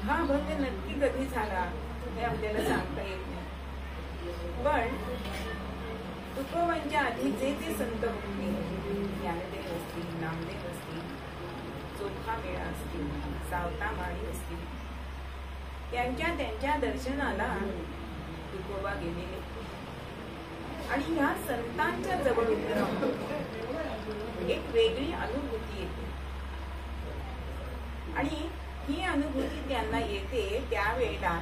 हा भंग नक्की कधी झाला हे आपल्याला सांगता येत नाही, पण तुकोबांच्या आधीचे जे संत होते, ज्ञानदेव असतील, नामदेव असतील, चोखामेळा असतील, सावतामाळी असतील, त्यांच्या दर्शनाला तुकोबा गेलेले आणि ह्या संतांच्या जवळ उभे राहून एक वेगळी अनुभूती येते आणि ही अनुभूती त्यांना येते त्यावेळेला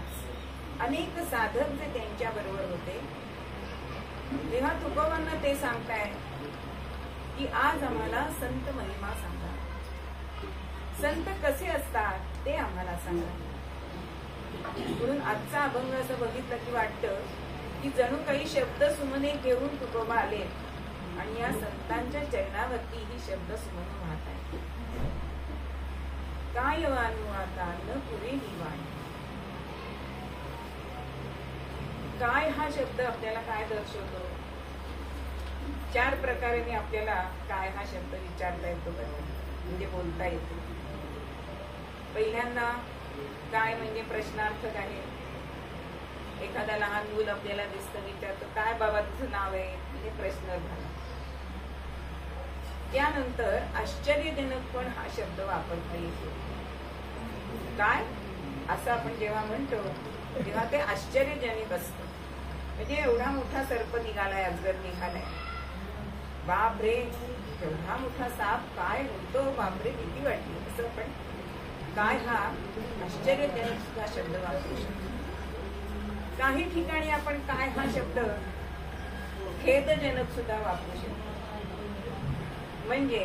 अनेक साधक जे त्यांच्या बरोबर होते तेव्हा तुकोबांना ते सांगताय की आज आम्हाला संत महिमा सांगा, संत कसे असतात ते आम्हाला सांगा. म्हणून आजचा अभंग असं बघितलं की वाटतं की जणू काही शब्द सुमने घेऊन तुकोबा आले आणि या संतांच्या चरणावरती ही शब्द सुमन वाहत आहे. काय वाणू आता न पुरे निवाण. काय हा शब्द आपल्याला काय दर्शवतो? चार प्रकारे आपल्याला काय हा शब्द विचारता येतो, म्हणजे बोलता येतो. पहिल्यांदा काय म्हणजे प्रश्नार्थक आहे. एखादा लहान मूल आपल्याला दिसतं, विचारतो काय बाबा तुझं नाव आहे, म्हणजे प्रश्न झाला. त्यानंतर आश्चर्यजनक पण हा शब्द वापरता येतो. काय असं आपण जेव्हा म्हणतो तेव्हा ते आश्चर्यजनक असतं. म्हणजे एवढा मोठा सर्प निघालाय, अजगर निघालाय, बापरे एवढा मोठा साप काय होतो, बापरे भीती वाटली, असं पण काय हा आश्चर्यजनक सुद्धा शब्द वापरू शकतो. काही ठिकाणी आपण काय हा शब्द खेदजनक सुद्धा वापरू शकतो. म्हणजे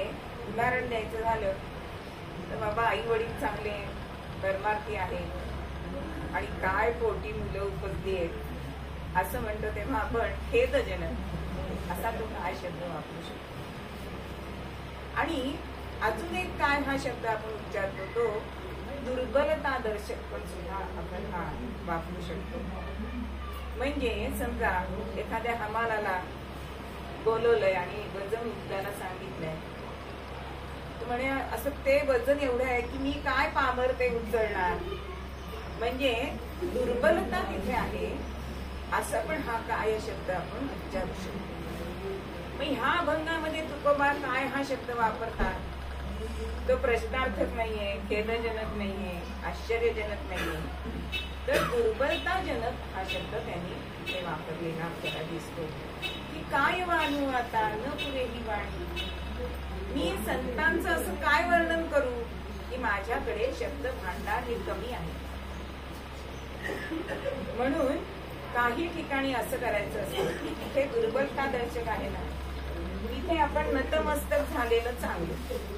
उदाहरण द्यायचं झालं तर बाबा आई वडील चांगले परमार्थी आहेत आणि काय पोटी मुलं उपजली आहेत असं म्हणतो तेव्हा आपण खेदजनक असा तो काय शब्द वापरू शकतो. आणि अजून एक काय हा शब्द आपण उच्चारतो तो दुर्बलता दर्शक पण सुद्धा आपण हा वापरू शकतो. म्हणजे समजा एखाद्या हमालाला बोलवलंय आणि वजन उचलायला सांगितलंय, म्हणे असं ते वजन एवढं आहे की मी काय पामर ते उचलणार, म्हणजे दुर्बलता तिथे आहे असं पण हा काय शब्द आपण विचारू शकतो. मग ह्या अभंगामध्ये तुकोबा काय हा शब्द वापरतात, तो प्रश्नार्थक नाहीये, खेदजनक नाहीये, आश्चर्यजनक नाहीये, तर दुर्बलताजनक हा शब्द त्यांनी ते वापरलेला आपल्याला दिसतो. की काय वाणू आता न पुरे ही वाणी, मी संतांचं असं काय वर्णन करू की माझ्याकडे शब्द भांडार हे कमी आहे. म्हणून काही ठिकाणी असं करायचं असतं की तिथे दुर्बलता दर्शक आहे ना, तिथे आपण नतमस्तक झालेलं चांगलं.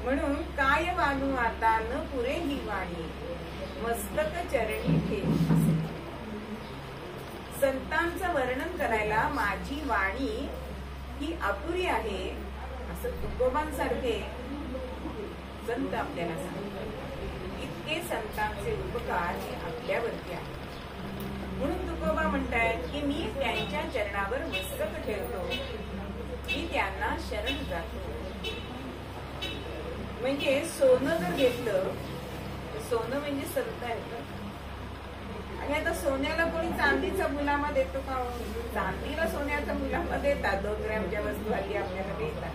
म्हणून काय वाणू आता न पुरे ही वाणी, मस्तक चरणी ठेव. संतांचं वर्णन करायला माझी वाणी ही अपुरी आहे असं तुकोबांसारखे संत आपल्याला सांगतात. इतके संतांचे उपकार हे आपल्यावरती आहे. म्हणून तुकोबा म्हणतायत की मी त्यांच्या चरणावर मस्तक ठेवतो, मी त्यांना शरण जातो. म्हणजे सोनं जर घेतलं, सोनं म्हणजे संत आहे. आणि आता सोन्याला कोणी चांदीचा मुलामा देतो का? चांदीला सोन्याचा मुलामा देतात, 2 ग्रॅमच्या वस्तू हल्ली आपल्याला देतात.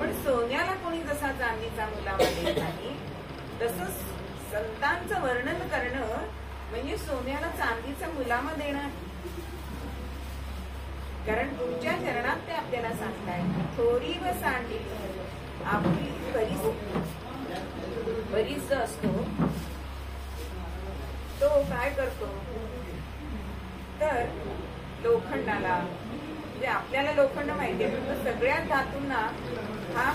पण सोन्याला कोणी जसा चांदीचा मुलामा देत नाही, तसंच संतांचं वर्णन करणं म्हणजे सोन्याला चांदीचा मुलामा देणं. कारण तुमच्या चरणात ते आपल्याला सांगताय, थोरी व सांडी आपली बरीच असतो, तो काय करतो तर लोखंडाला, म्हणजे आपल्याला लोखंड माहिती आहे पण सगळ्या धातूंना हा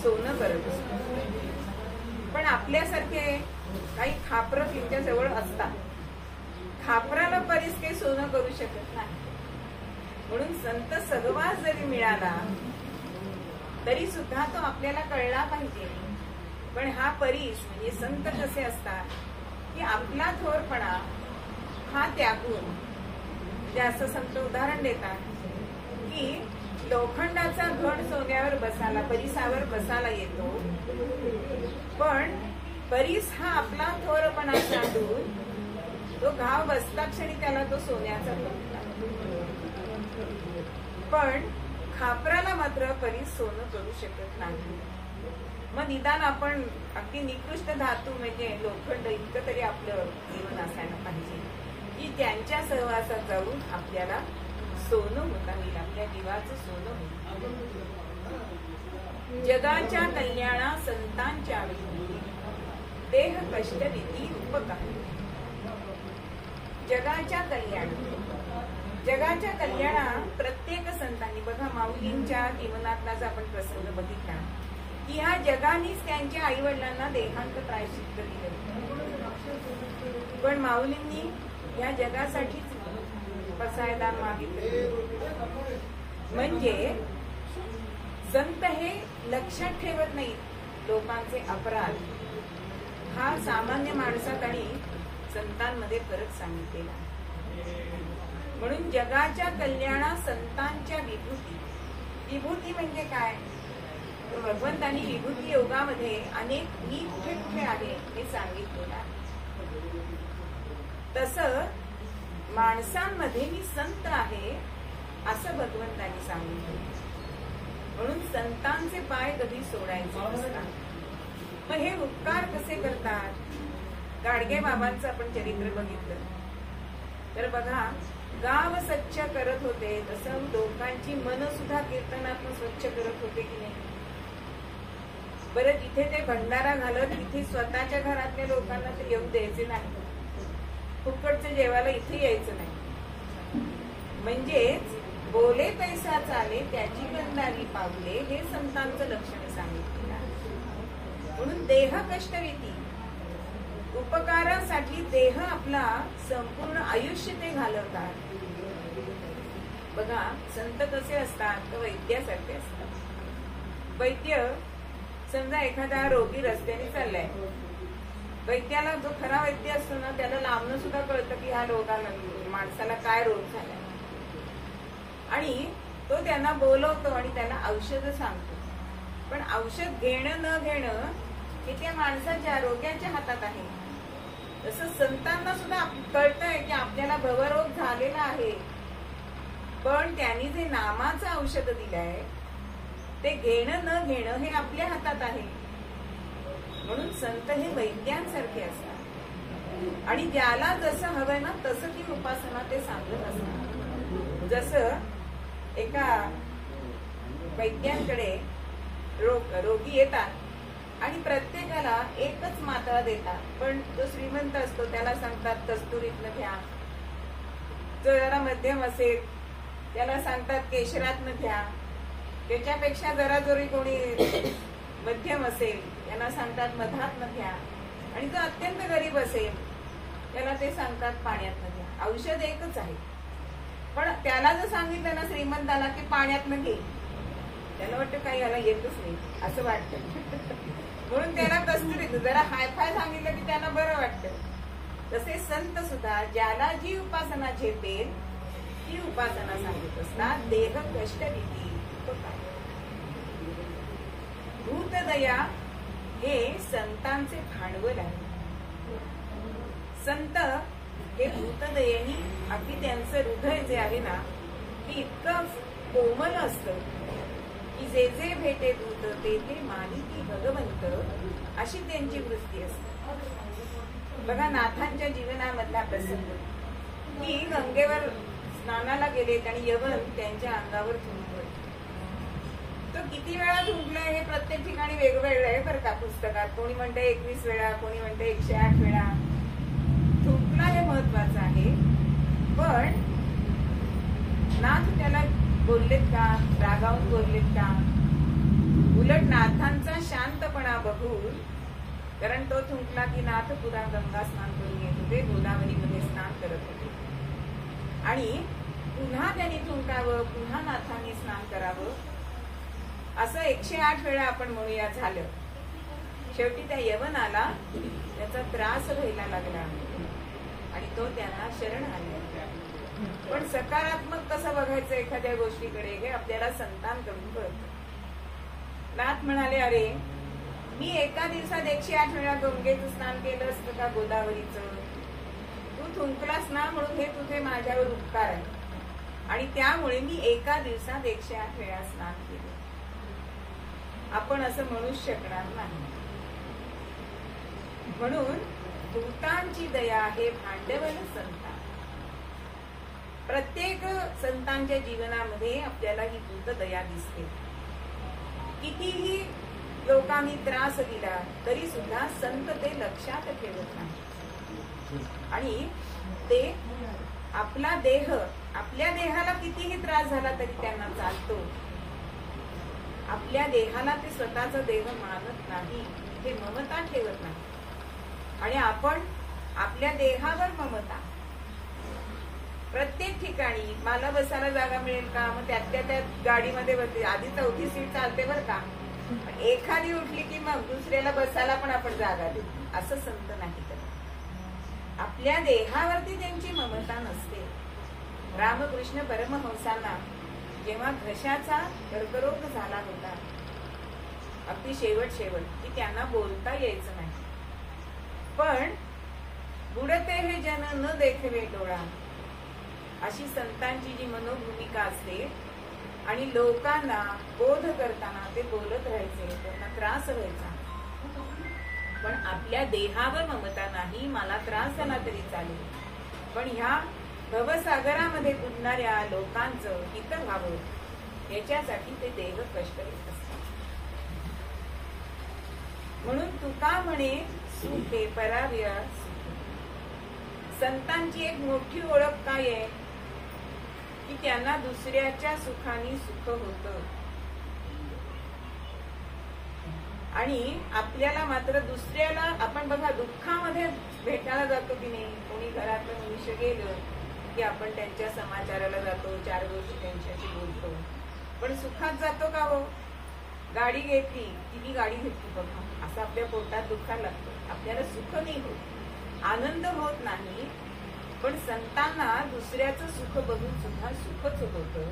सोनं करत असतो. पण आपल्यासारखे काही खापरं तुमच्या जवळ असतात, खापराला परीस काही सोनं करू शकत नाही. म्हणून संत सहवास जरी मिळाला तरी सुद्धा तो आपल्याला कळला पाहिजे. पण हा परीस म्हणजे संत कसे असतात की आपला थोरपणा हा त्यागून, म्हणजे असं संत उदाहरण देतात की लोखंडाचा घड सोन्यावर बसाला, परीसावर बसाला येतो, पण परीस हा आपला थोरपणा सांडून तो घाव बसता क्षणी त्याला तो सोन्याचा बनतो. पण खापराला मात्र परीस सोनं करू शकत नाही. मग निदान आपण अगदी निकृष्ट धातू म्हणजे लोखंड इतकं तरी आपलं जीवन असायला पाहिजे की त्यांच्या सहवासात जाऊन आपल्याला सोनं होता येईल, आपल्या जीवाचं सोनं होईल. जगाच्या कल्याणा संतांच्या देह कष्ट रीती उपकार. जगाच्या कल्याण, जगाच्या कल्याणा प्रत्येक संतांनी, बघा माऊलींच्या जीवनातला जर आपण प्रसंग बघितला की ह्या जगानेच त्यांच्या आई वडिलांना देहांत प्रायश्चित्त दिलं, पण माऊलींनी ह्या जगासाठीच पसायदान मागितलं. म्हणजे संत हे लक्षात ठेवत नाहीत लोकांचे अपराध. हा सामान्य माणसात आणि संतांमध्ये फरक सांगितलेला. म्हणून जगाच्या कल्याणा संतांच्या विभूती. विभूती म्हणजे काय? भगवंतांनी विभूती योगामध्ये अनेक नीत कुठे आहे हे सांगितलेलं आहे. तसं माणसांमध्ये मी संत आहे असं भगवंतांनी सांगितलं. म्हणून संतांचे पाय कधी सोडायचे नसतात. मग हे उपकार कसे करतात? गाडगे बाबांचं आपण चरित्र बघितलं तर बघा, गाव स्वच्छ करत होते तसं लोकांची मन सुद्धा कीर्तनातून स्वच्छ करत होते की नाही? बरं, तिथे ते भंडारा घालत तिथे स्वतःच्या घरातल्या लोकांना ते येऊ द्यायचे नाही, फुकटचं जेवायला इथे यायचं नाही. म्हणजेच बोले पैसा चाले त्याची गंधारी पावले, हे संतांचं लक्षण सांगितलेलं आहे. म्हणून देह कष्टविती, उपकारासाठी देह आपला संपूर्ण आयुष्य ते घालवतात. बघा संत कसे असतात तर वैद्यासारखे असतात. वैद्य समजा एखादा रोगी रस्त्याने चाललाय वैद्याला जो खरा वैद्य असतो ना त्याला लांबणं सुद्धा कळतं की ह्या रोगाला माणसाला काय रोग झाला आणि तो त्यांना बोलवतो आणि त्यांना औषध सांगतो. पण औषध घेणं न घेणं हे त्या माणसाच्या रोग्याच्या हातात आहे. तसं संतांना सुद्धा कळतंय की आपल्याला भवरोग झालेला आहे, पण त्यांनी जे नामाचं औषध दिलंय ते घेणं न घेणं हे आपल्या हातात आहे. म्हणून संत हे वैद्यांसारखे असतात आणि ज्याला जसं हवंय ना तसं ती उपासना ते सांगत असतात. जसं एका वैद्यांकडे रोगी येतात आणि प्रत्येकाला एकच मात्रा देतात, पण जो श्रीमंत असतो त्याला सांगतात कस्तुरीतनं घ्या, जो जरा मध्यम असेल त्याला सांगतात केशरातनं घ्या, त्याच्यापेक्षा जरा जोरी कोणी मध्यम असेल त्यांना सांगतात मधातनं घ्या, आणि जो अत्यंत गरीब असेल त्याला ते सांगतात पाण्यातनं घ्या. औषध एकच आहे, पण त्याला जर सांगितलं ना श्रीमंताला की पाण्यातनं घे, त्याला वाटतं काही याला येतच नाही असं वाटतं. म्हणून त्याला कस्तुरीत जरा हायफाय सांगितलं की त्यांना बरं वाटतं. तसे संत सुद्धा ज्याला जी उपासना झेपेल ती उपासना सांगत असतात. देह कष्ट भीती भूतदया हे संतांचे भांडवल आहे. संत हे भूतदयेनी अगदी त्यांचं हृदय जे आहे ना ते इतकं कोमल असतं की जे जे भेटे दूत ते ते मानिती भगवंत, अशी त्यांची वृत्ती असते. बघा नाथांच्या जीवनामधला प्रसंग की गंगेवर स्नानाला गेलेत आणि यवन त्यांच्या अंगावर थुंकलं. तो किती वेळा थुंकलाय हे प्रत्येक ठिकाणी वेगवेगळं आहे बरं का पुस्तकात. कोणी म्हणते 21 वेळा, कोणी म्हणते 108 वेळा. थुंकला हे महत्वाचं आहे, पण नाथ त्याला बोललेत का, रागावून बोललेत का? उलट नाथांचा शांतपणा बघून, कारण तो थुंकला की नाथ पुन्हा गंगा स्नान करून येत होते, गोदावरीमध्ये स्नान करत होते आणि पुन्हा त्यांनी थुंकावं, पुन्हा नाथांनी स्नान करावं असं 108 वेळा आपण म्हणूया झालं. शेवटी त्या यवनाला त्याचा त्रास व्हायला लागला आणि तो त्यांना शरण आला. पण सकारात्मक कसं बघायचं एखाद्या गोष्टीकडे हे आपल्याला संतांकडून कळतं. नाथ म्हणाले, अरे मी एका दिवसात 108 वेळा गंगेचं स्नान केलं असतं का गोदावरीचं? तू थुंकलास ना म्हणून हे तुझे माझ्यावर उपकार आहे आणि त्यामुळे मी एका दिवसात 108 वेळा स्नान केलं. आपण असं म्हणू शकणार नाही. म्हणून भूतांची दया हे भांडवल संतान. प्रत्येक संतांच्या जीवनामध्ये आपल्याला ही भूत दया दिसते. कितीही लोकांनी त्रास दिला तरी सुद्धा संत ते लक्षात ठेवत नाही आणि ते आपला देह, आपल्या देहाला कितीही त्रास झाला तरी त्यांना चालतो. आपल्या देहाला ते स्वतःचा देह मानत नाही, हे ममता ठेवत नाही. आणि आपण आपल्या देहावर ममता. प्रत्येक ठिकाणी मला बसायला जागा मिळेल का, मग त्यात गाडीमध्ये बसते. आधी 4थी सीट चालते बरं का, एखादी उठली की मग दुसऱ्याला बसायला पण आपण जागा देतो. असं संत नाही करत. आपल्या देहावरती त्यांची ममता नसते. रामकृष्ण परमहंसांना जेव्हा घशाचा कर्करोग झाला होता, अगदी शेवट की त्यांना बोलता यायचं नाही, पण बुडते हे जन न देखवे डोळा, अशी संतांची जी मनोभूमिका असते आणि लोकांना बोध करताना ते बोलत राहायचे, त्यांना त्रास व्हायचा, पण आपल्या देहावर ममता नाही. मला त्रास झाला तरी चालेल, पण ह्या भवसागरामध्ये बुडणाऱ्या लोकांचं हित व्हावं याच्यासाठी ते देव कष्ट घेत असतात. म्हणून तुका म्हणे सुखे पराव्य सुखे. संतांची एक मोठी ओळख काय आहे की त्यांना दुसऱ्याच्या सुखाने सुख होतं आणि आपल्याला मात्र दुसऱ्याला, आपण बघा दुःखामध्ये भेटायला जातो की नाही, कोणी घरातलं मनुष्य गेलं की आपण त्यांच्या समाचाराला जातो, 4 गोष्टी त्यांच्याशी बोलतो, पण सुखात जातो का हो? गाडी घेतली, किती गाडी घेतली बघा, असं आपल्या पोटात दुखायला लागतं, आपल्याला सुख नाही होत, आनंद होत नाही. पण संतांना दुसऱ्याचं सुख बघून सुद्धा सुखच होतं,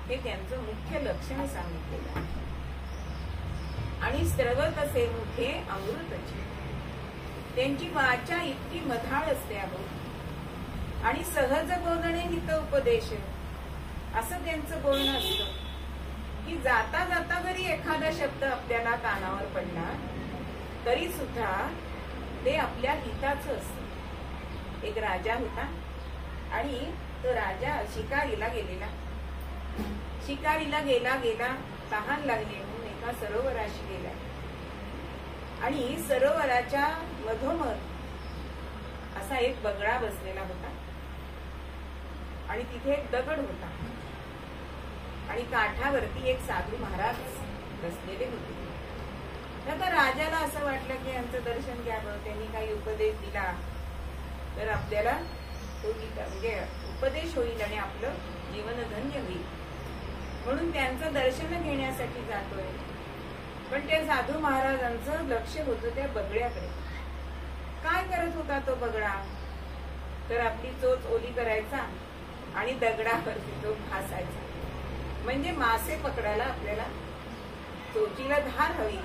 हे त्यांचं मुख्य लक्षण सांगितलेलं आहे. आणि स्रवत असे मुखे अमृतची, त्यांची वाचा इतकी मधाळ असते आहो. आणि सहज बोलणे हित उपदेश, असं त्यांचं बोलणं असतं की जाता जाता जरी एखादा शब्द आपल्याला कानावर पडला तरी सुद्धा ते आपल्या हिताचं असतं. एक राजा होता आणि तो राजा शिकारीला गेलेला. शिकारीला गेला तहान लागली म्हणून एका सरोवराशी गेला. आणि सरोवराच्या मधोमध असा एक बगळा बसलेला होता आणि तिथे एक दगड होता आणि काठावरती एक साधू महाराज बसलेले होते. आता राजाला असं वाटलं की यांचं दर्शन घ्यावं, त्यांनी काही उपदेश दिला तर आपल्याला तो म्हणजे उपदेश होईल आणि आपलं जीवन धन्य होईल, म्हणून त्यांचं दर्शन घेण्यासाठी जातोय. पण त्या साधू महाराजांचं लक्ष होतं त्या बगड्याकडे. काय करत होता तो बगडा, तर आपली चोच ओली करायचा आणि दगडावरती तो घासायचा, म्हणजे मासे पकडायला आपल्याला चोचीला धार हवी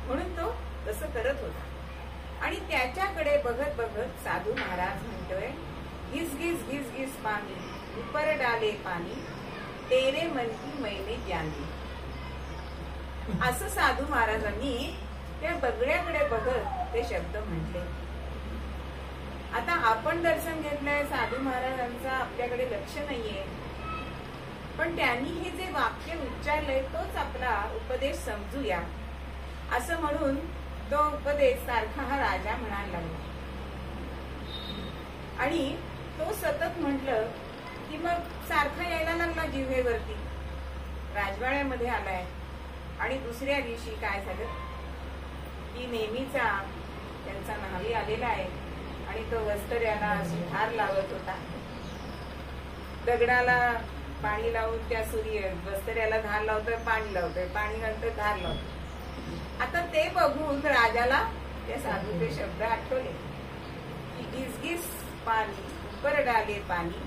म्हणून तो तसं करत होता. आणि त्याच्याकडे बघत बघत साधू महाराज म्हणतोय, घिस घिस घिस घिस पाणी ऊपर डाले पाणी, तेरे मन की मैने जानी. असं साधू महाराजांनी त्या बगड्याकडे बघत ते शब्द म्हटले. आता आपण दर्शन घेतलंय, साधू महाराजांचं आपल्याकडे लक्ष नाहीये, पण त्यांनी हे जे वाक्य उच्चारलंय तोच आपला उपदेश समजूया असं म्हणून तो उपदेश सारखा हा राजा म्हणायला लागला. आणि तो सतत म्हटलं की मग सारखा यायला लागला जिव्हेवरती. राजवाड्यामध्ये आलाय आणि दुसऱ्या दिवशी काय झालं की नेहमीचा त्यांचा न्हावी आलेला आहे आणि तो वस्त्र्याला अशी धार लावत होता. दगडाला पाणी लावून त्या सूर्य वस्त्र्याला धार लावतोय, पाणी लावतोय, पाणी नंतर धार लावतोय. आता ते बघून राजाला त्या साधूचे शब्द आठवले की घिस घिस पाणी ऊपर डाले पाणी,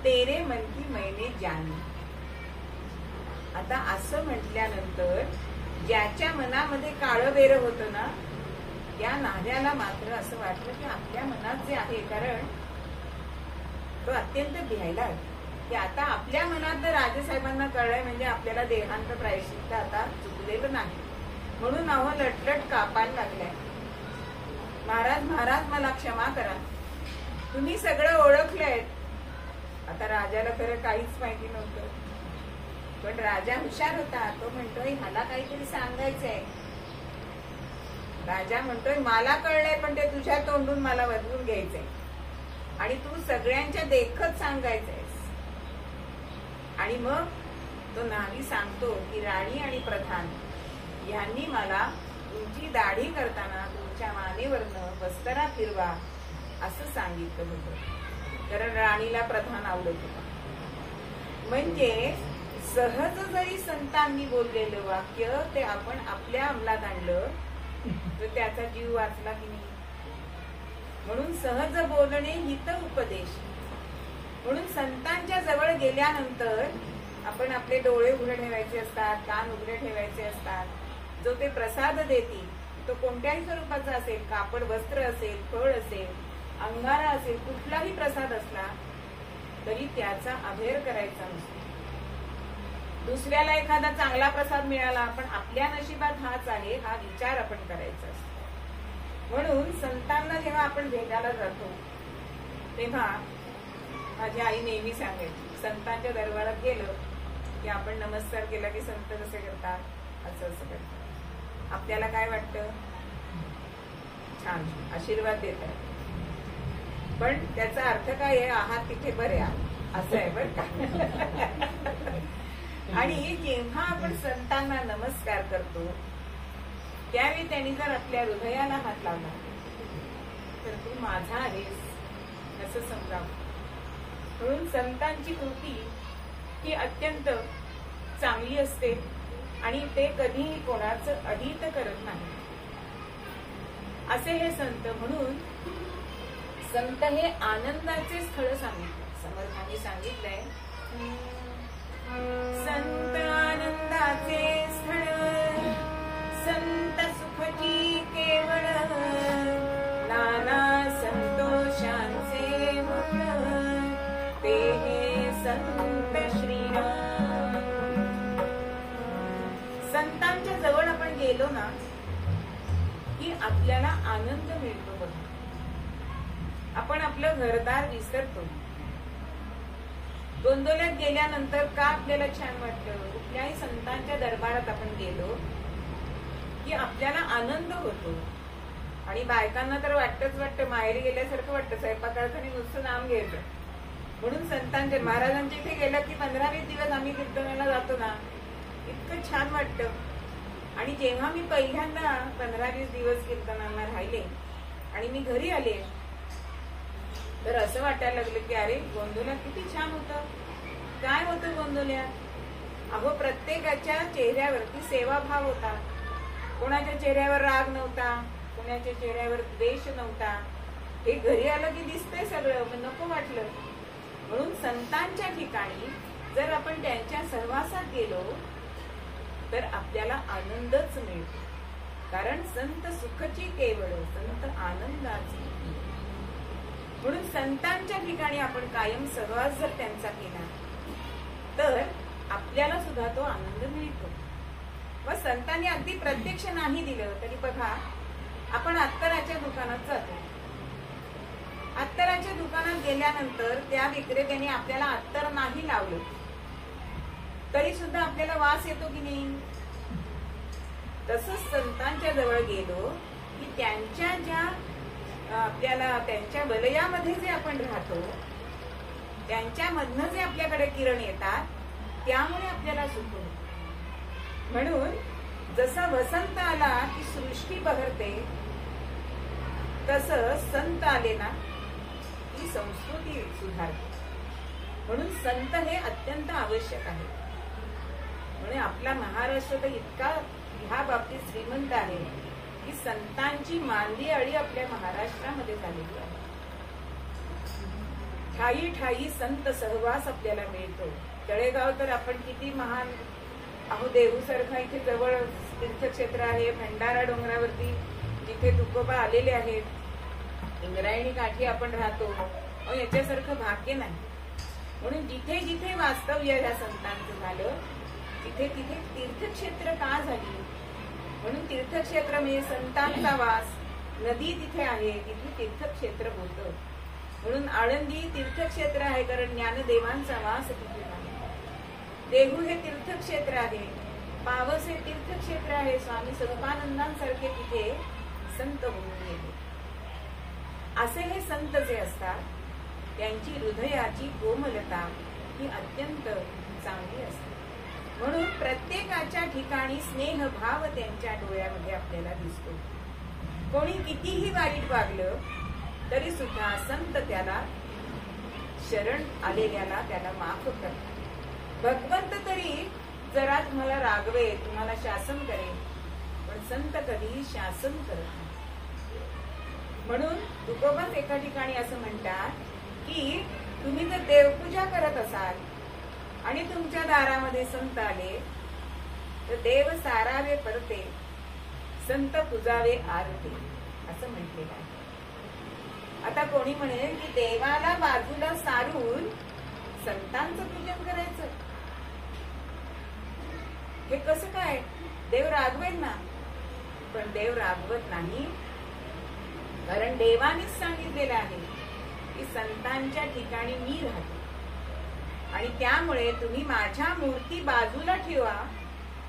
तेरे मन की मैने जानी. आता असं म्हटल्यानंतर ज्याच्या मनामध्ये काळं बेर होतं ना, या न्हाव्याला मात्र असं वाटलं की आपल्या मनात जे आहे, कारण तो अत्यंत भ्यायला की आता आपल्या मनात जर राजेसाहेबांना कळलंय म्हणजे आपल्याला देहांत प्रायश्चित्त आता चुकलेलं नाही, म्हणून अहो लटलट कापायला लागलाय. महाराज महाराज मला क्षमा करा, तुम्ही सगळं ओळखलंय. आता राजाला खरं काहीच माहिती नव्हतं, पण राजा हुशार होता. तो म्हणतोय ह्याला काहीतरी सांगायचंय. राजा म्हणतोय मला कळलंय पण ते तुझ्या तोंडून मला बदलून घ्यायचंय आणि तू सगळ्यांच्या देखत सांगायचंयस. आणि मग तो न्हावी सांगतो की राणी आणि प्रधान यांनी मला तुमची दाढी करताना तुमच्या मानेवरनं वस्त्रा फिरवा असं सांगितलं होतं, कारण राणीला प्रधान आवडत होता. म्हणजे सहज जरी संतांनी बोललेलं वाक्य ते आपण आपल्या अंमलात आणलं तर त्याचा जीव वाचला की नाही. म्हणून सहज बोलणे हित उपदेश. म्हणून संतांच्या जवळ गेल्यानंतर आपण आपले डोळे उघडे ठेवायचे असतात, कान उघडे ठेवायचे असतात. जो ते प्रसाद देतील तो कोणत्याही स्वरूपाचा असेल, कापड वस्त्र असेल, फळ असेल, अंगारा असेल, कुठलाही प्रसाद असला तरी त्याचा अभेर करायचा नसतो. दुसऱ्याला एखादा चांगला प्रसाद मिळाला पण आपल्या नशिबात हाच आहे हा विचार आपण करायचा असतो. म्हणून संतांना जेव्हा आपण भेटायला जातो तेव्हा माझी आई नेहमी सांगायची, संतांच्या दरबारात गेलं की आपण नमस्कार केला की संत कसे करतात, असं असं करतात. आपल्याला काय वाटतं, छान आशीर्वाद देतात, पण त्याचा अर्थ काय आहे, आहात तिथे बरे आहात असं आहे बरं का. आणि जेव्हा आपण संतांना नमस्कार करतो त्यावेळी त्यांनी जर आपल्या हृदयाला हात लावला तर तू माझा आहेस असं समजावं. म्हणून संतांची कृती ही अत्यंत चांगली असते आणि ते कधीही कोणाचं अहित करत नाही. असे हे संत. म्हणून संत हे आनंदाचे स्थळ सांगितले. समर्थांनी सांगितलंय संत आनंदाचे स्थळ, संत सुखची केवळ, नाना संतोषांचे मूळ, ते हे संत श्रीराम. संतांच्या जवळ आपण गेलो ना की आपल्याला आनंद मिळतो. बघा, आपण आपलं घरदार विसरतो. गोंदवल्यात गेल्यानंतर का आपल्याला छान वाटतं? कुठल्याही संतांच्या दरबारात आपण गेलो की आपल्याला आनंद होतो. आणि बायकांना तर वाटतं माहेरी गेल्यासारखं वाटतं, स्वयंपाकाचं आणि नुसतं नाम घ्यायचं. म्हणून संतांच्या महाराजांच्या इथे गेलं की 15-20 दिवस आम्ही कीर्तनाला जातो ना, इतकं छान वाटतं. आणि जेव्हा मी पहिल्यांदा 15-20 दिवस कीर्तनाला राहिले आणि मी घरी आले तर असं वाटायला लागलं की अरे गोंदवल्यात किती छान होतं. काय होतं गोंदवल्यात? अहो, प्रत्येकाच्या चेहऱ्यावरती सेवाभाव होता. कोणाच्या चेहऱ्यावर राग नव्हता, कोणाच्या चेहऱ्यावर द्वेष नव्हता. हे घरी आलं की दिसतंय सगळं, पण नको वाटलं. म्हणून संतांच्या ठिकाणी जर आपण त्यांच्या सहवासात गेलो तर आपल्याला आनंदच मिळतो. कारण संत सुखची केवळ, संत आनंदाची. म्हणून संतांच्या ठिकाणी आपण कायम सहवास जर त्यांचा केला तर आपल्याला सुद्धा तो आनंद मिळतो. व संतांनी अगदी प्रत्यक्ष नाही दिलं तरी बघा, आपण अत्तराच्या दुकानात जातो. अत्तराच्या दुकानात गेल्यानंतर त्या विक्रेत्याने आपल्याला अत्तर नाही लावलं तरी सुद्धा आपल्याला वास येतो की नाही? तसंच संतांच्या जवळ गेलो की त्यांच्या ज्या आपल्याला त्यांच्या वलयामध्ये जे आपण राहतो त्यांच्यामधनं जे आपल्याकडे किरण येतात त्यामुळे आपल्याला सुख होतं. म्हणून जसा वसंत आला की सृष्टी बहरते, तसं संत आले ना की संस्कृती सुधारते. म्हणून संत हे अत्यंत आवश्यक आहे. म्हणून आपला महाराष्ट्र तर इतका ह्या बाबतीत श्रीमंत आहे की संतांची मांदी अळी आपल्या महाराष्ट्रामध्ये झालेली आहे. ठाई ठाई संत सहवास आपल्याला मिळतो. तळेगाव तर आपण किती महान अहो, देहू सारखा इथे जवळ तीर्थक्षेत्र आहे. भंडारा डोंगरावरती जिथे तुकोबा आलेले आहेत, इंद्रायणी काठी आपण राहतो. याच्यासारखं भाग्य नाही. म्हणून जिथे जिथे वास्तव्य या संतांचं झालं तिथे तिथे तीर्थक्षेत्र का झाली? म्हणून तीर्थक्षेत्र म्हणजे संतांचा वास. नदी तिथे आहे, तिथे तीर्थक्षेत्र होतं. म्हणून आळंदी तीर्थक्षेत्र आहे, कारण ज्ञानदेवांचा वास तिथे आहे. देहू हे तीर्थक्षेत्र आहे. पावस हे तीर्थक्षेत्र आहे. स्वामी स्वरूपानंदांसारखे तिथे संत होऊन गेले. असे हे संत जे असतात त्यांची हृदयाची कोमलता ही अत्यंत चांगली असते. म्हणून प्रत्येकाच्या ठिकाणी स्नेहभाव त्यांच्या डोळ्यामध्ये आपल्याला दिसतो. कोणी कितीही वाईट वागलं तरी सुद्धा संत त्याला शरण आलेल्याला त्याला माफ करतात. भगवंत तरी जरा तुम्हाला रागवे, तुम्हाला शासन करेल, पण संत कधीही शासन करत नाही. म्हणून तुकोबाच एका ठिकाणी असं म्हणतात की तुम्ही जर देवपूजा करत असाल आणि तुमच्या दारामध्ये संत आले तर देव सारावे परते, संत पूजावे आरते, असं म्हटलेलं आहे. आता कोणी म्हणेल की देवाला बाजूला सारून संतांचं पूजन करायचं, हे कसं काय? देव रागवेल ना. पण देव रागवत नाही, कारण देवानेच सांगितलेलं आहे की संतांच्या ठिकाणी मी राहतो आणि त्यामुळे तुम्ही माझ्या मूर्ती बाजूला ठेवा,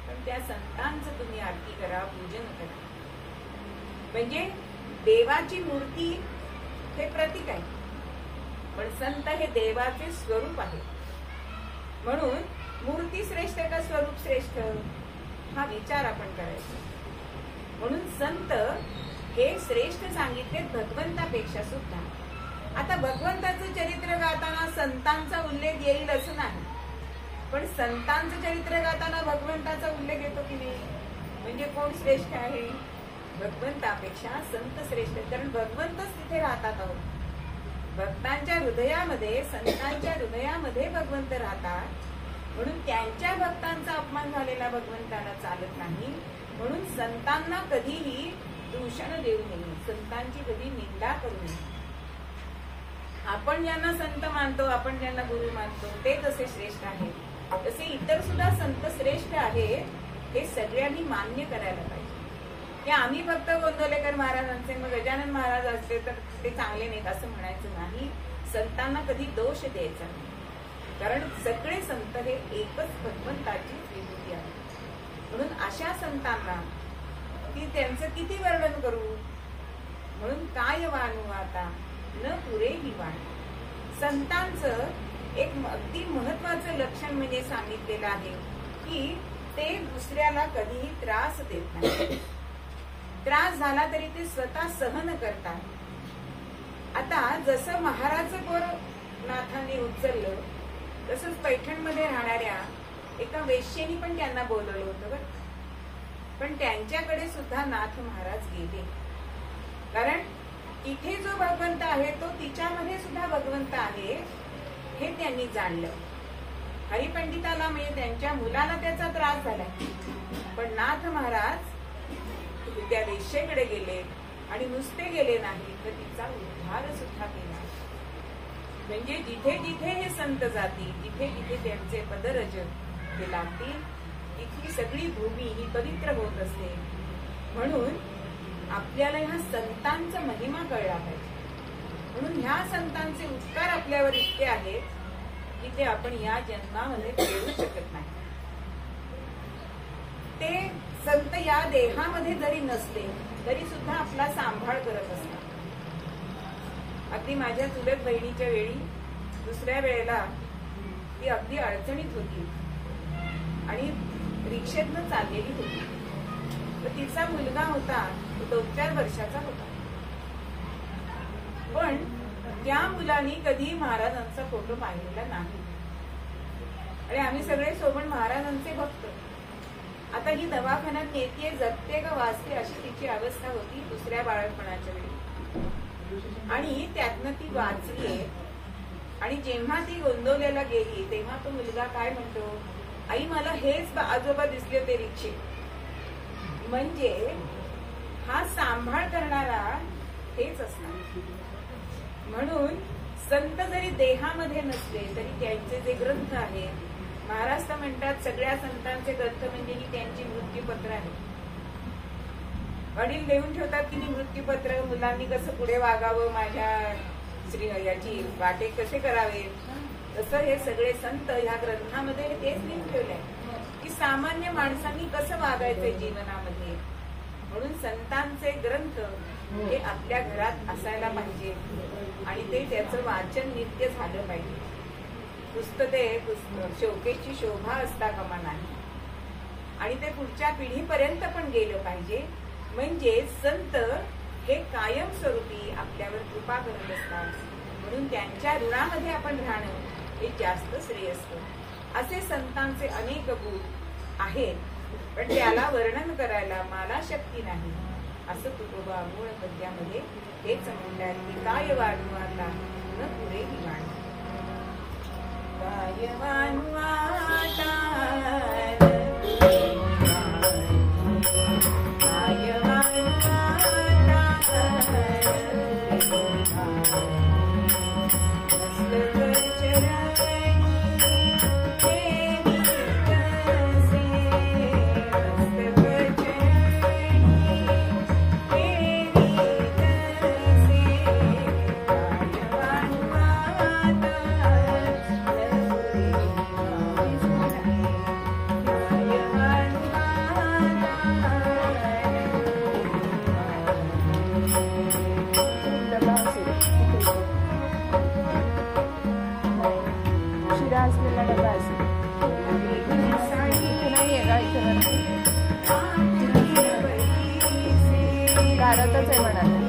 पण त्या संतांचं तुम्ही आरती करा, पूजन करा. म्हणजे देवाची मूर्ती हे प्रतीक आहे, पण संत हे देवाचे स्वरूप आहे. म्हणून मूर्ती श्रेष्ठ का स्वरूप श्रेष्ठ हा विचार आपण करायचा. म्हणून संत हे श्रेष्ठ सांगितले भगवंतापेक्षा सुद्धा. आता भगवंताचं चरित्र गाताना संतांचा उल्लेख येईल असं नाही. पण संतांचं चरित्र गाताना भगवंताचा उल्लेख येतो की नाही? म्हणजे कोण श्रेष्ठ आहे? भगवंतापेक्षा संत श्रेष्ठ, कारण भगवंतच तिथे राहतात आहोत. भक्तांच्या हृदयामध्ये, संतांच्या हृदयामध्ये भगवंत राहतात. म्हणून त्यांच्या भक्तांचा अपमान झालेला भगवंताला चालत नाही. म्हणून संतांना कधीही दूषण देऊ नये, संतांची कधी निंदा करू नये. आपण ज्यांना संत मानतो, आपण ज्यांना गुरु मानतो, ते कसे श्रेष्ठ आहे, तसे इतर सुद्धा संत श्रेष्ठ आहे, हे सगळ्यांनी मान्य करायला पाहिजे. हे आम्ही फक्त गोंदवलेकर महाराजांचे, मग गजानन महाराज असते तर ते चांगले नाहीत असं म्हणायचं नाही. संतांना कधी दोष द्यायचा नाही, कारण सगळे संत हे एकच भगवंताची विभूती आहे. म्हणून अशा संतांना की त्यांचं किती वर्णन करू. म्हणून काय वाणू आता न पुरे ही वाण. संतांचं एक अगदी महत्वाचं लक्षण म्हणजे सांगितलेलं आहे की ते दुसऱ्याला कधीही त्रास देत नाही. त्रास झाला तरी ते स्वतः सहन करतात. आता जसं महाराजचं पोर नाथाने उचललं, तसंच पैठणमध्ये राहणाऱ्या एका वेश्येनी पण त्यांना बोलवलं होतं बरं. पण त्यांच्याकडे सुद्धा नाथ महाराज गेले, कारण तिथे जो भगवंत आहे तो तिच्यामध्ये सुद्धा भगवंत आहे हे त्यांनी जाणलं. हरिपंडिताला म्हणजे त्यांच्या मुलाला त्याचा त्रास झाला, पण नाथ महाराज त्या वेश्येकडे गेले आणि नुसते गेले नाही तर तिचा उद्धार सुद्धा केला. म्हणजे जिथे जिथे हे संत जातील, जिथे जिथे त्यांचे पदरज हे लागतील, तिथली सगळी भूमी ही पवित्र होत असते. म्हणून आपल्याला ह्या संतांचा महिमा कळला पाहिजे. म्हणून ह्या संतांचे उपकार आपल्यावर इतके आहेत की ते आपण या जन्मामध्ये फेडू शकत नाही. ते संत या देहामध्ये जरी नसते तरी सुद्धा आपला सांभाळ करत असतात. अगदी माझ्या चुलत बहिणीच्या वेळी दुसऱ्या वेळेला ती अगदी अडचणीत होती आणि रिक्षेतनं चाललेली होती. तर तिचा मुलगा होता, तो 2-4 वर्षाचा होता. पण त्या मुलाने कधी महाराजांचा फोटो पाहिलेला नाही. आणि आम्ही सगळे सोबत महाराजांचे भक्त. आता ही दवाखान्यात नेतीये, जगते का वाचते अशी तिची अवस्था होती दुसऱ्या बाळपणाच्या वेळी. आणि त्यातनं ती वाचलीये. आणि जेव्हा ती गोंदवलेला गेली तेव्हा तो मुलगा काय म्हणतो, आई मला हेच आजोबा दिसले ते रिक्षे. म्हणजे हा सांभाळ करणारा हेच असणार. म्हणून संत जरी देहामध्ये नसले तरी त्यांचे जे ग्रंथ आहेत, महाराष्ट्र म्हणतात सगळ्या संतांचे ग्रंथ म्हणजे ही त्यांची मृत्यूपत्र आहे. वडील देऊन ठेवतात की नाही मृत्यूपत्र, मुलांनी कसं पुढे वागावं, माझ्या याची वाटे कसे करावे, तसं हे सगळे संत ह्या ग्रंथामध्ये तेच लिहून ठेवलंय की सामान्य माणसांनी कसं वागायचंय जीवनामध्ये. म्हणून संतांचे ग्रंथ हे आपल्या घरात असायला पाहिजे आणि ते त्याचं वाचन नित्य झालं पाहिजे. पुस्तके शोकेची शोभा असता कामा नाही आणि ते पुढच्या पिढीपर्यंत पण गेलं पाहिजे. म्हणजे संत हे कायमस्वरूपी आपल्यावर कृपा करत असतात. म्हणून त्यांच्या ऋणामध्ये आपण राहणं हे जास्त श्रेयस्कर. असे संतांचे अनेक गुण आहेत, पण त्याला वर्णन करायला मला शक्ती नाही. असं तुकोबा मूळ पद्यामध्ये हेच म्हणतात की काय वाणू आता न पुरे ही वाणी. काय वाणू आता भारतच आहे म्हणाले.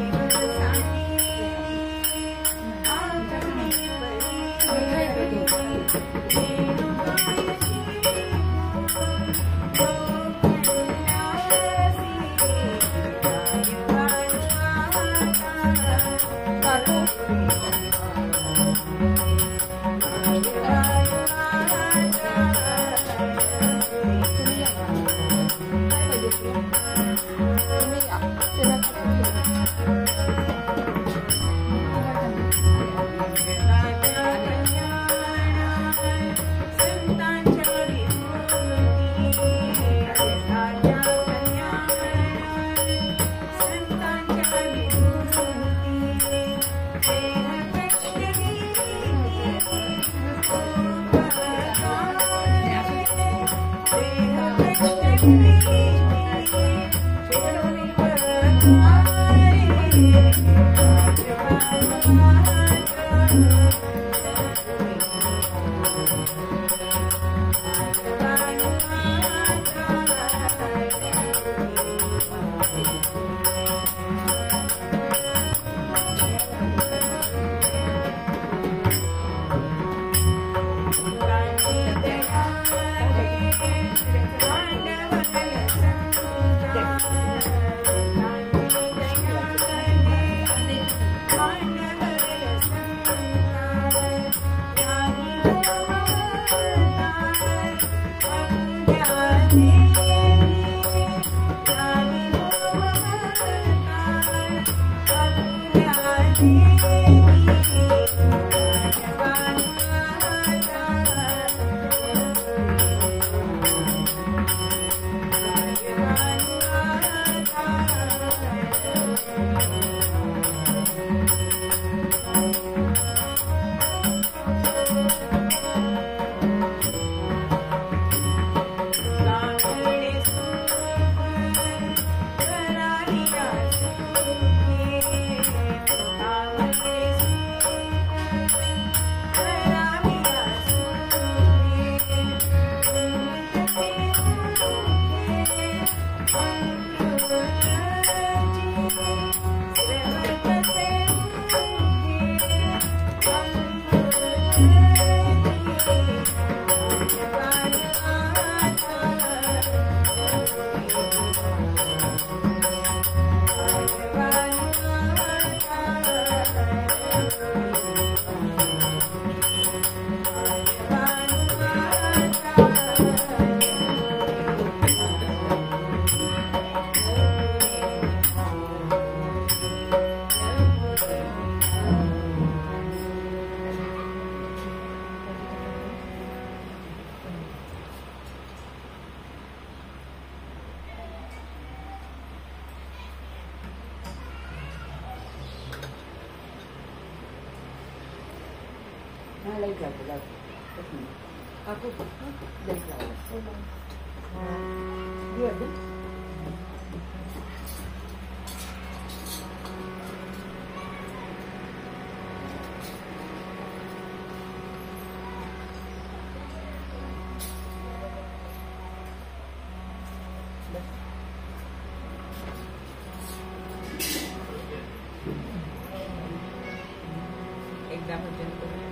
एकदा भजन करूया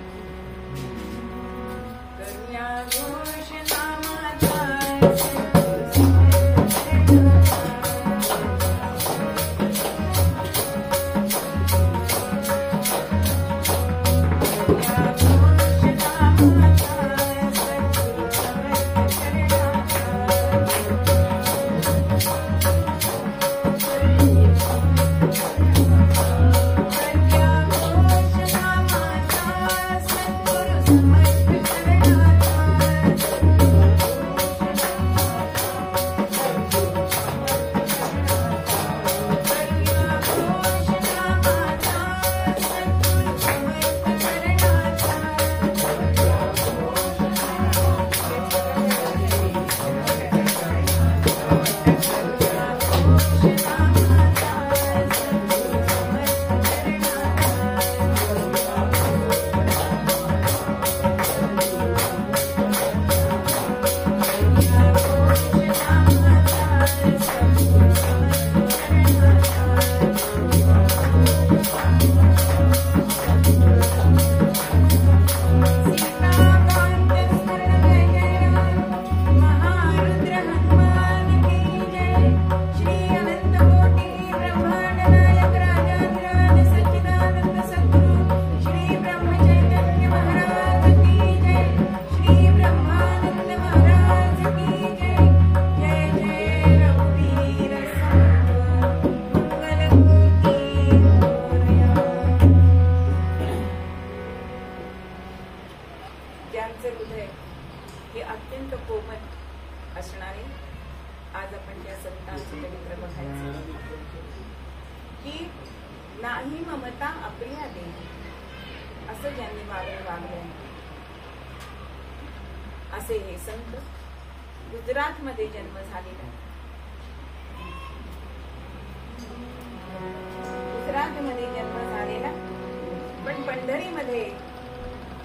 घोष नामाचा ज्यांचे हृदय हे अत्यंत कोमल असणारे आज आपण त्या संतांचे चरित्र बघायचं की नाही ममता आपल्या देवी असं ज्यांनी वागले असे हे संत गुजरात मध्ये जन्म झालेला, गुजरात मध्ये जन्म झालेला, पण पंढरीमध्ये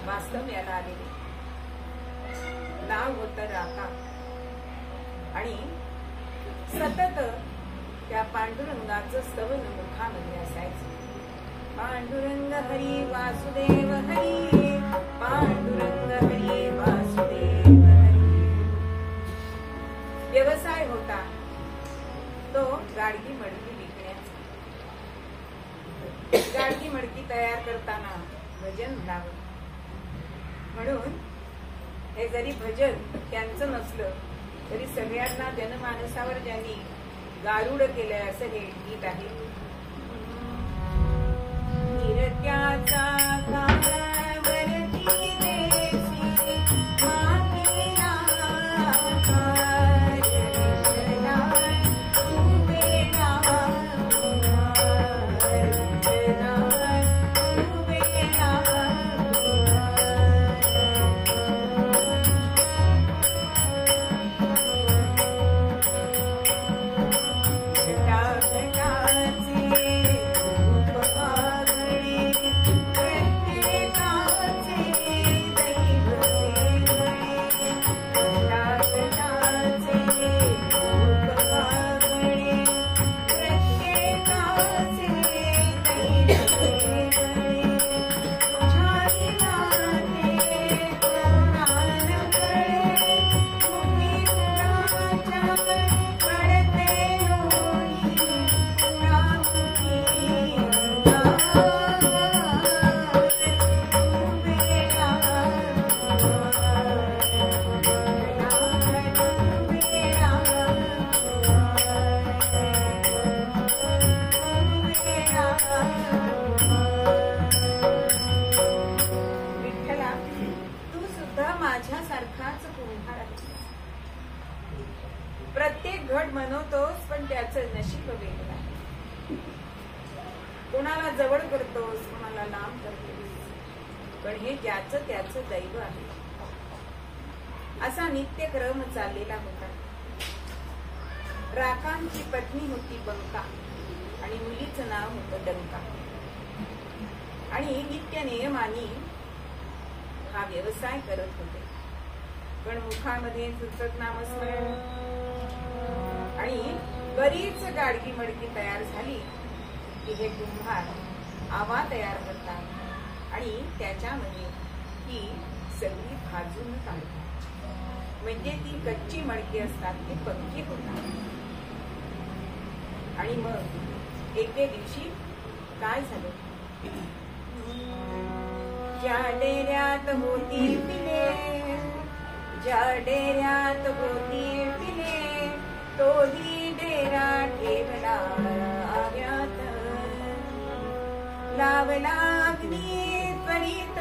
वास्तव्याला आलेले. नाव होतं राका आणि सतत त्या पांडुरंगाचं स्तवन मुखामध्ये असायचं. पांडुरंग हरी वासुदेव हरी, पांडुरंग हरी वासुदेव हरी. व्यवसाय होता तो गाडगी मडकी विकण्याचा. गाडगी मडकी तयार करताना भजन म्हणावं म्हणून हे जरी भजन त्यांचं नसलं तरी सगळ्यांना जनमानसावर ज्यांनी गारुड केलंय असं हे गीत आहे. निरत्याचा काळवरती देसी मातीला रंजना उभेला रंजना उभेला. प्रत्येक घट म्हणतोस पण त्याचं नशीब वेगळं आहे. कोणाला जवळ करतोस, कोणाला लांब करतोस, पण हे ज्याचं त्याचं दैव आहे. असा नित्यक्रम चाललेला होता. राकांची पत्नी होती बंका आणि मुलीचं नाव होतं डंका. आणि नित्य नियमाने हा व्यवसाय करत होते, पण मुखामध्ये सुचत नामस्मरण. आणि बरीच गाडगी मडकी तयार झाली की हे कुंभार आवा तयार करतात आणि त्याच्यामध्ये ती सगळी भाजून काढतात. म्हणजे ती कच्ची मडकी असतात ती पक्की होतात. आणि मग एके दिवशी काय झालं, ज्या डेऱ्यात होती पिले, ज्या डेऱ्यात होती पिले, तोही डेरा ठेवला आव्यात. लावला अग्नी त्वरित,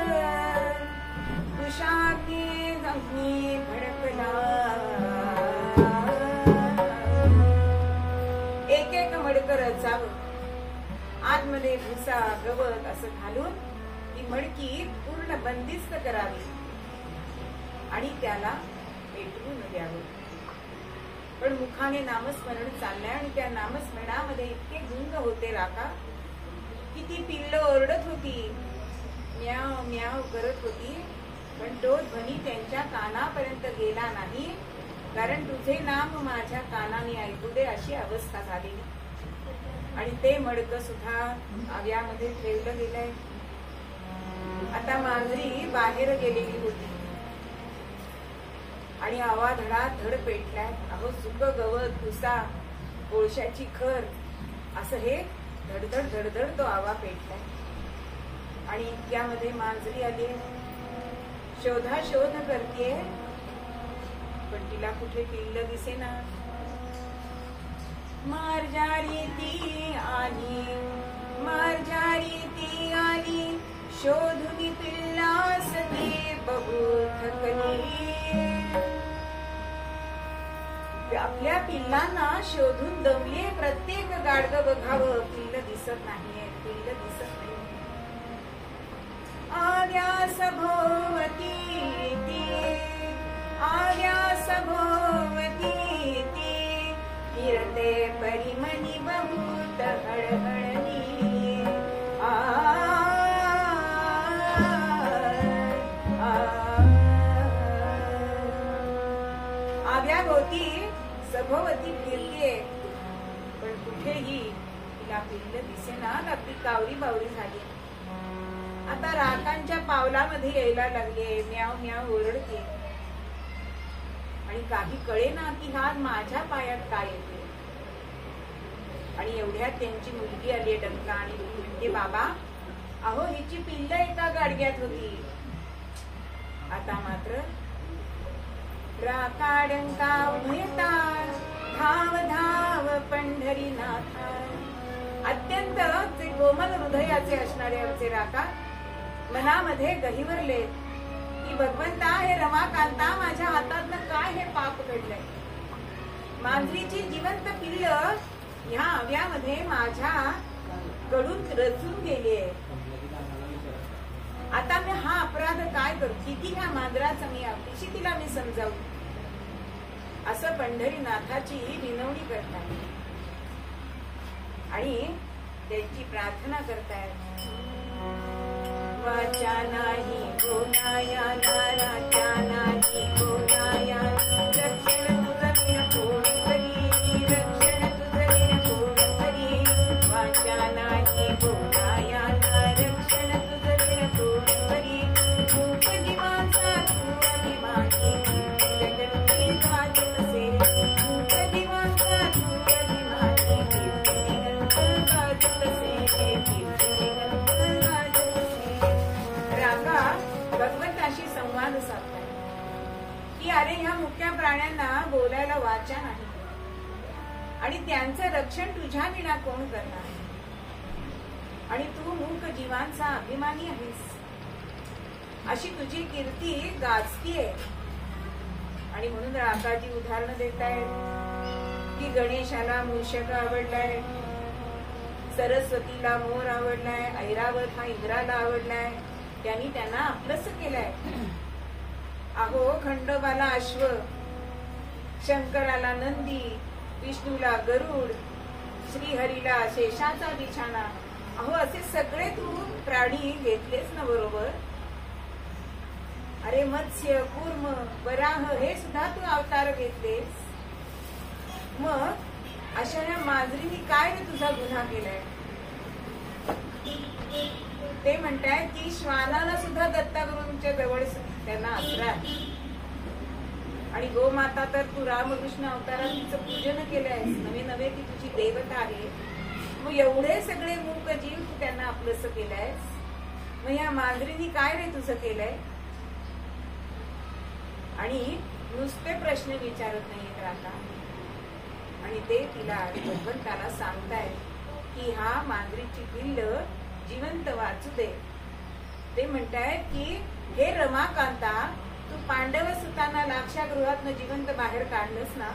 तुषाग्नी अग्नी भडकला. एक एक मडकर रचावं, आतमध्ये भुसा गवत असं घालून ती मडकी पूर्ण बंदिस्त करावी आणि त्याला पेटवून द्यावं. पण मुखाने नामस्मरण चाललंय आणि त्या नामस्मरणामध्ये इतके गुंग होते राका की ती पिल्लं ओरडत होती, म्याव म्याव करत होती, पण तो ध्वनी त्यांच्या कानापर्यंत गेला नाही. कारण तुझे नाम माझ्या कानाने ऐकू दे अशी अवस्था झालेली. आणि ते मडकं सुद्धा आव्यामध्ये ठेवलं गेलंय. आता मांजरी बाहेर गेलेली होती आणि आवा धडा धड पेटलाय. अहो सुक गवत, भुसा, कोळशाची खर असं हे धडधड धडधड तो आवा पेटलाय. आणि इतक्यामध्ये मांजरी आली, शोधाशोध करतेय, पण तिला कुठे पिल्लं दिसेना. मार्जारी ती आली, मार्जारी ती आली, शोधुनी पिल्लास ती बघू थकली. आपल्या पिल्लांना शोधून दमले. प्रत्येक गाडगं बघावं, पिल्ल दिसत नाहीये, पिल्ल दिसत नाही. आव्यास भोवती ती, आव्यास भोवती आव्याभोवती सभोवती फिरते, पण कुठेही तिला पिल्ल दिसेना. अगदी कावरी बावरी झाली. आता राखांच्या पावलामध्ये यायला लागले, म्याव म्याव ओरडते आणि काही कळेना की हा माझ्या पायात काय येते. आणि एवढ्यात त्यांची मुलगी आली डंका आणि म्हणते, बाबा अहो हिची पिल्ल एका गाडग्यात होती. आता मात्र राका डंका उभयता, धाव धाव पंढरीनाथा. अत्यंत ते कोमल हृदयाचे असणारे आमचे राका मनामध्ये गहिवरले की भगवंता, हे रमाकांता माझ्या हातातनं काय हे पाप घडलंय. मांजरीची जिवंत पिल्ल ह्या आव्यामध्ये माझ्या कडून रचून गेलीये. आता मी हा अपराध काय करू, किती ह्या मांजराचा मी अतिशय तिला मी समजावू. असं पंढरीनाथाची विनवणी करतात आणि त्यांची प्रार्थना करतायत. वाचा नाही बोलाया नाराचा नाही बोलाया, रक्षण तुझं विण कोणी करी, रक्षण तुझं विण कोणी करी. वाचा नाही बोलाया रक्षण तुझं विण कोणी करी. खूप जीवाचा तू अभिमानी, जगती वाचत असे. खूप जीवाचा तू अभिमानी, कीर्तिनिगंत वाचत असे. कीर्तिनिगंत वाचत असे. रागा भगवंताशी संवाद साधताय की अरे ह्या मुक्या प्राण्यांना बोलायला वाचा नाही आणि त्यांचं रक्षण तुझ्या विना कोण करणार. आणि तू मूक जीवांचा अभिमानी आहेस, अशी तुझी कीर्ती गाजतीये. आणि म्हणून रागाची उदाहरणं देतायत की गणेशाला मूषक आवडलाय, सरस्वतीला मोर आवडलाय, ऐरावत हा इंद्राला आवडलाय, त्यांनी त्यांना आपलंस केलंय. अहो खंडोबाला अश्व, शंकराला नंदी, विष्णूला गरुड, श्रीहरीला शेषाचा बिछाना. अहो असे सगळे तू प्राणी घेतलेस ना बरोबर. अरे मत्स्य, कूर्म, वराह हे सुद्धा तू अवतार घेतलेस. मग अशा या मांजरीने काय रे तुझा गुन्हा केलाय. ते म्हणतायत की श्वानाला सुद्धा दत्तगुरूंच्या जवळ त्यांना आश्रय आणि गोमाता तर तू रामकृष्ण अवतारात तिचं पूजन केलंयस, नवे नवे ती तुझी देवता आहे. मग एवढे सगळे मूक जीव तू त्यांना आपलंस केलंयस. मग या मांजरीने काय रे तुझं केलंय. आणि नुसते प्रश्न विचारत नाहीत राका. आणि ते तिला भगवंताला सांगतायत की हा मांजरीची पिल्ल जिवंत वाचू दे. ते म्हणतायत की हे रमाकांता, तू पांडव सुतांना लाक्षागृहातनं जिवंत बाहेर काढलंस ना.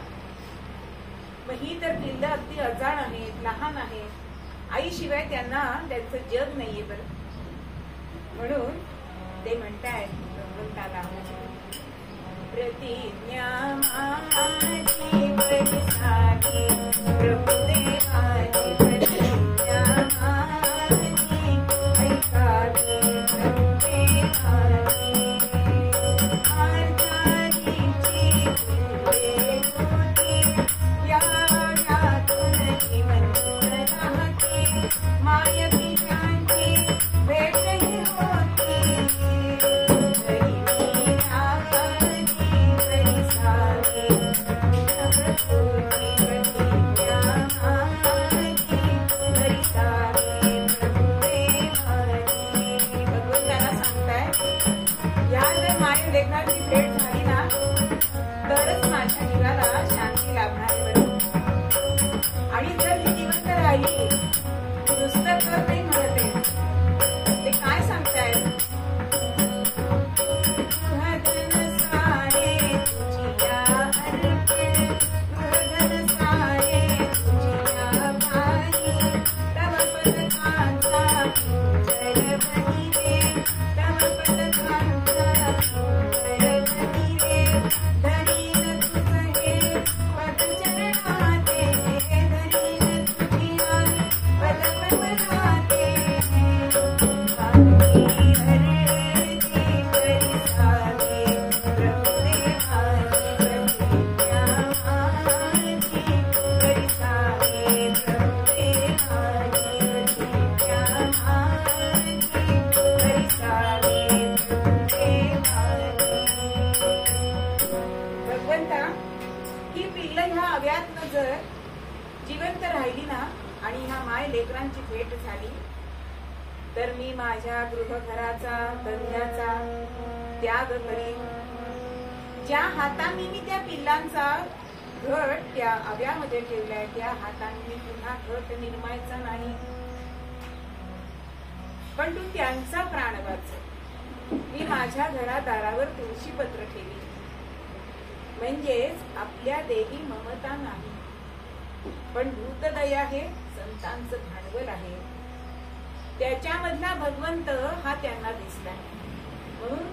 मग ही तर पिल्ल अगदी अजाण आहेत, लहान आहेत, आईशिवाय त्यांना त्यांचं जग नाहीये बरं. म्हणून ते म्हणतायत भगवंताला, प्रतिज्ञा माझी बलिसाठी, प्रभुदेवाची प्रतिज्ञा माझी ऐकावी प्रभुदेवाची. आर्धारीची फुले होती, या यातून जिवंत राहते. माय बीजांची भेटही होती, मुलं ह्या अव्यातनं जर जिवंत राहिली ना आणि ह्या माय लेकरांची भेट झाली तर मी माझ्या गृहघराचा धन्याचा त्याग करीन. ज्या हातांनी मी त्या पिल्लांचा घट त्या अव्यामध्ये ठेवलाय त्या हातांनी पुन्हा घट निर्मायचा नाही, पण तू त्यांचा प्राण वाचव. मी माझ्या घरादारावर तुळशी पत्र ठेवी. म्हणजेच आपल्या देही ममता नाही, पण भूतदया हे संतांचं भांडवल आहे. त्याच्यामधला भगवंत हा त्यांना दिसला. म्हणून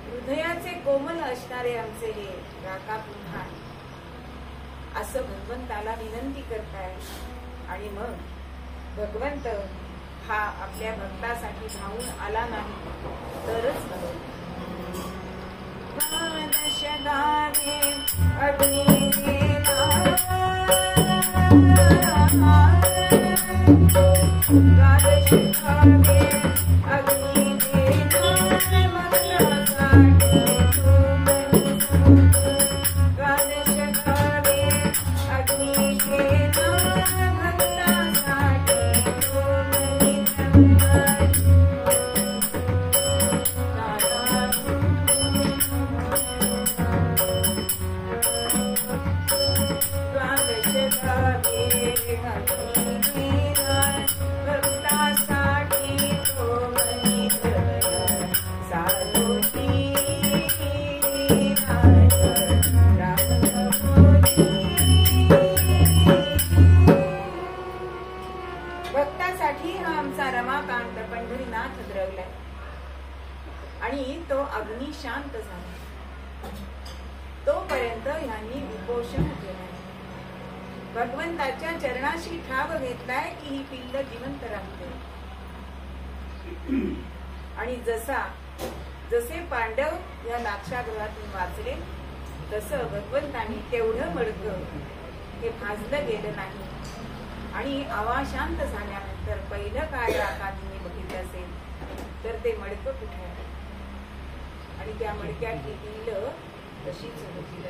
हृदयाचे कोमल असणारे आमचे हे राका पुन्हा असं भगवंताला विनंती करताय. आणि मग भगवंत हा आपल्या भक्तासाठी धावून आला नाही तरच भक्तासाठी हा आमचा रमाकांत पंढरीनाथ द्रवलाय आणि तो अग्नी शांत झाला. तोपर्यंत ह्यांनी उपोषण केलं. भगवंताच्या चरणाशी ठाव घेतलाय की ही पिल्ल जिवंत राहते. आणि जसे पांडव या लाक्षागृहातून वाचले तसं भगवंतांनी तेवढं मडकं हे भाजलं गेलं नाही. आणि आवा शांत झाल्यानंतर पहिलं काय राखांनी बघितलं असेल तर ते मडकं कुठे आहे आणि त्या मडक्यात ही पिल्ल तशीच होती.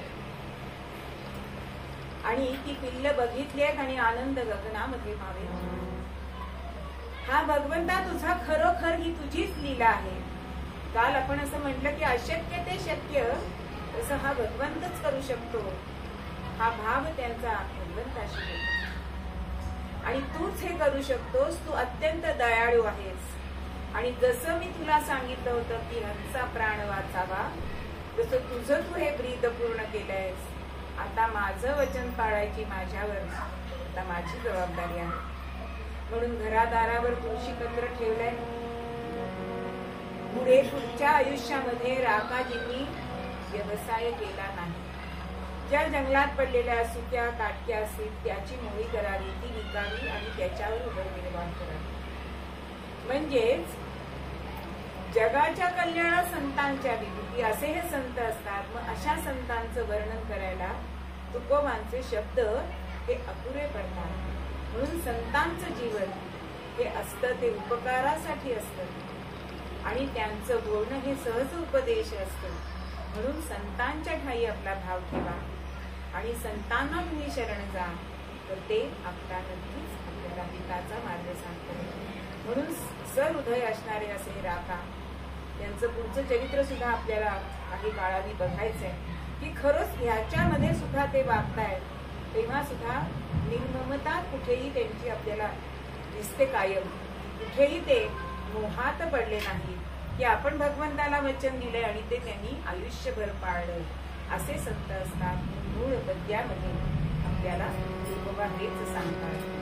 आणि ती पिल्ल बघितली आणि आनंद गगनामध्ये व्हावे. हा भगवंता तुझा खरोखर ही तुझीच लीला आहे. काल आपण असं म्हटलं की अशक्य ते शक्य तसं हा भगवंतच करू शकतो. हा भाव त्यांचा भगवंताशी होता. आणि तूच हे करू शकतोस. तू अत्यंत दयाळू आहेस. आणि जसं मी तुला सांगितलं होतं की हंसा प्राण वाचावा तसं तुझं तू हे ब्रीद पूर्ण केलंयस. आता माझं वचन पाळायची माझ्यावर आता माझी जबाबदारी आहे. म्हणून घरादारावर तुळशी पत्र ठेवलंय. पुढच्या आयुष्यामध्ये राकाजींनी व्यवसाय केला नाही. ज्या जंगलात पडलेल्या सुक्या काटक्या असतील त्याची मोळी करावी, ती विकावी आणि त्याच्यावर उदरनिर्वाह करावी. म्हणजेच जगाच्या कल्याणा संतांच्या विभूती असे हे संत असतात. मग अशा संतांचं वर्णन करायला तुकोबांचे शब्द हे अपुरे पडतात. म्हणून संतांचं जीवन हे असतं ते उपकारासाठी असतं आणि त्यांचं बोलणं हे सहज उपदेश असतं. म्हणून संतांच्या ठाई आपला भाव ठेवा आणि संतांना तुम्ही शरण जा तर ते आपला नक्कीच आपल्याला हिताचा मार्ग सांगतात. म्हणून सहृदय असणारे असे राका यांचं पुढचं चरित्र सुद्धा आपल्याला काही काळाने बघायचंय की खरंच ह्याच्यामध्ये सुद्धा ते वागतायत. तेव्हा सुद्धा निर्ममता कुठेही त्यांची आपल्याला दिसते कायम. कुठेही ते मोहात पडले नाही की आपण भगवंताला वचन दिलंय आणि ते त्यांनी आयुष्यभर पाळलं. असे संत असतात. मूळ पद्यामध्ये आपल्याला तुकोबा हेच सांगतात.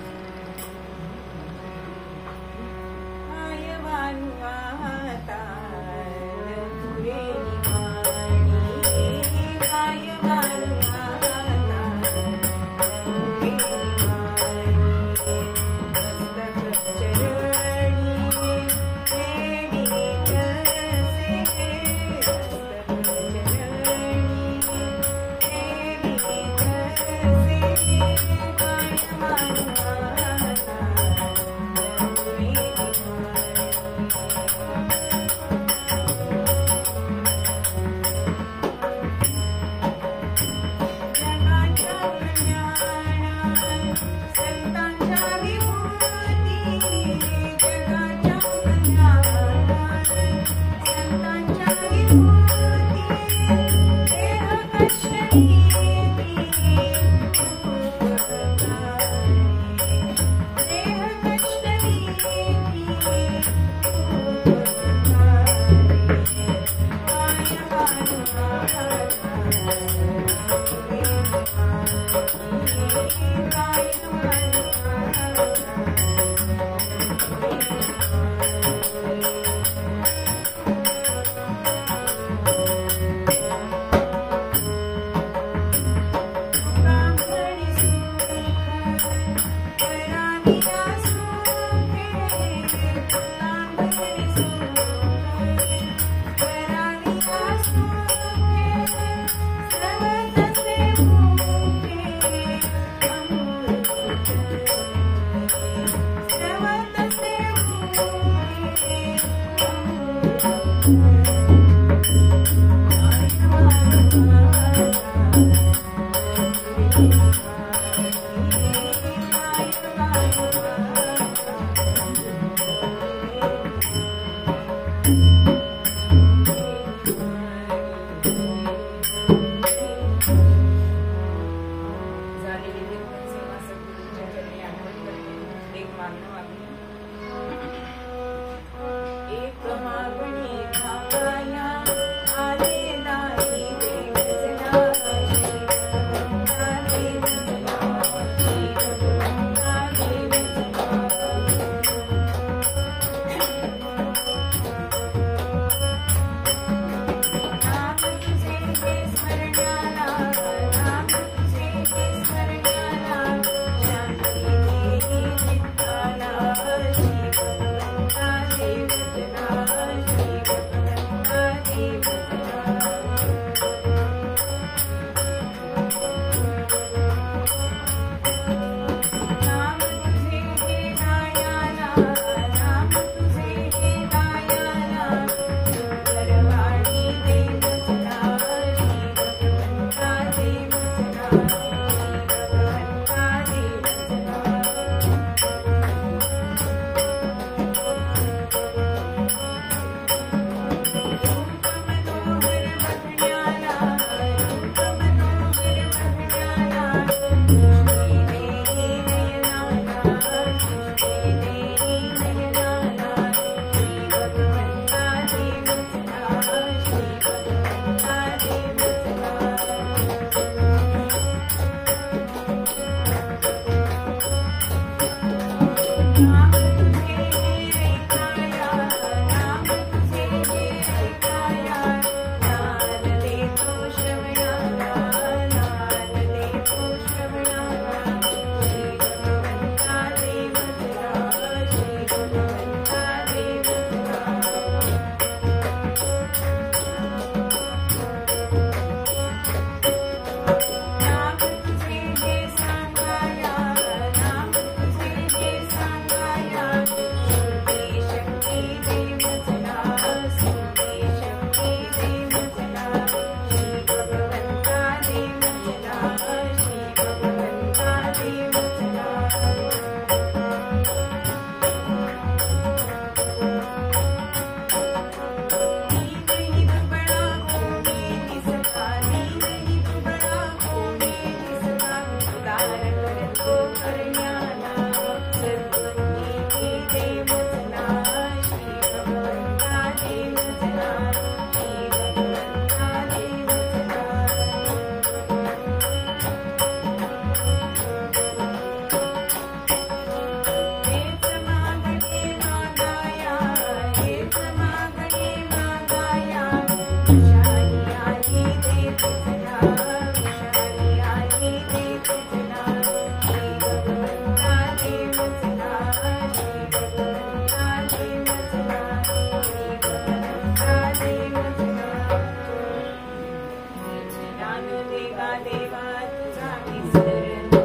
भानुदेवा देवा तुझा विसरत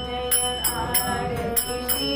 जय आरती